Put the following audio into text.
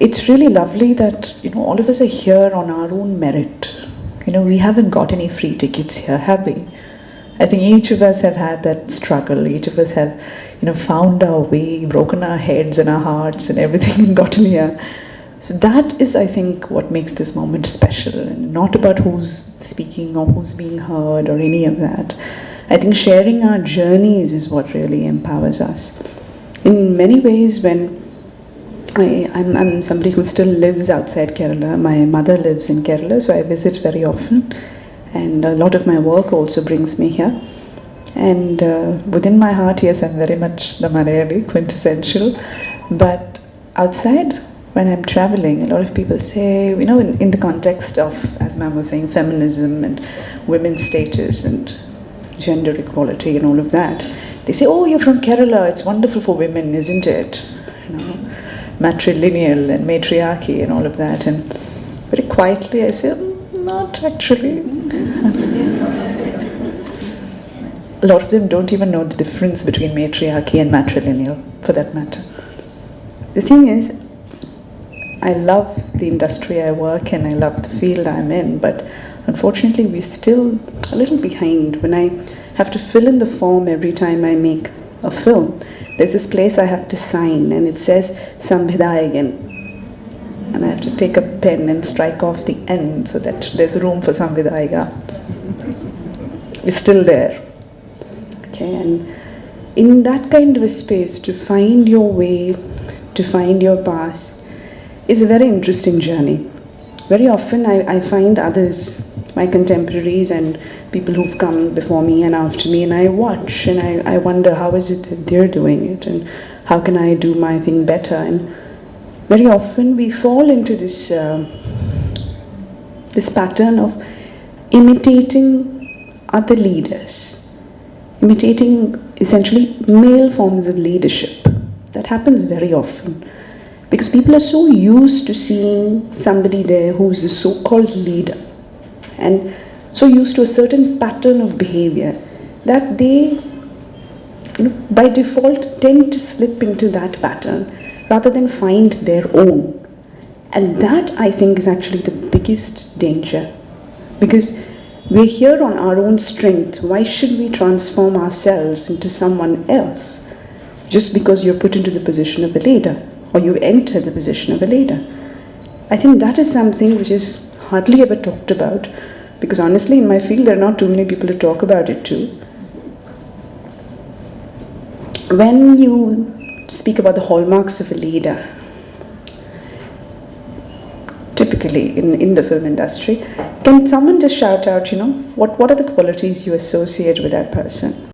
it's really lovely that, all of us are here on our own merit. We haven't got any free tickets here, have we? I think each of us have had that struggle. Each of us have, found our way, broken our heads and our hearts and everything and gotten here. So that is, I think, what makes this moment special, and not about who's speaking or who's being heard or any of that. I think sharing our journeys is what really empowers us. In many ways, when I'm somebody who still lives outside Kerala. My mother lives in Kerala, so I visit very often. And a lot of my work also brings me here. And within my heart, yes, I'm very much the Malayali, quintessential. But outside, when I'm traveling, a lot of people say, in the context of, as ma'am was saying, feminism and women's status and gender equality and all of that, they say, oh, you're from Kerala, it's wonderful for women, isn't it? Matrilineal and matriarchy and all of that. And very quietly I say, not actually. A lot of them don't even know the difference between matriarchy and matrilineal, for that matter. The thing is, I love the industry I work in, I love the field I'm in, but unfortunately we're still a little behind. When I have to fill in the form every time I make a film, there's this place I have to sign and it says Sambhidayagan, and I have to take a pen and strike off the N so that there's room for Sambhidayaka. It's still there. Okay, and in that kind of a space, to find your way, to find your path, is a very interesting journey. Very often I find others, my contemporaries and people who've come before me and after me, and I watch and I wonder how is it that they're doing it and how can I do my thing better. And very often we fall into this pattern of imitating other leaders, imitating essentially male forms of leadership. That happens very often because people are so used to seeing somebody there who's a so-called leader and so used to a certain pattern of behavior that they, by default tend to slip into that pattern rather than find their own. And that, I think, is actually the biggest danger, because we're here on our own strength. Why should we transform ourselves into someone else just because you're put into the position of a leader or you enter the position of a leader? I think that is something which is hardly ever talked about, because honestly in my field there are not too many people to talk about it too. When you speak about the hallmarks of a leader, typically in the film industry, can someone just shout out, what are the qualities you associate with that person?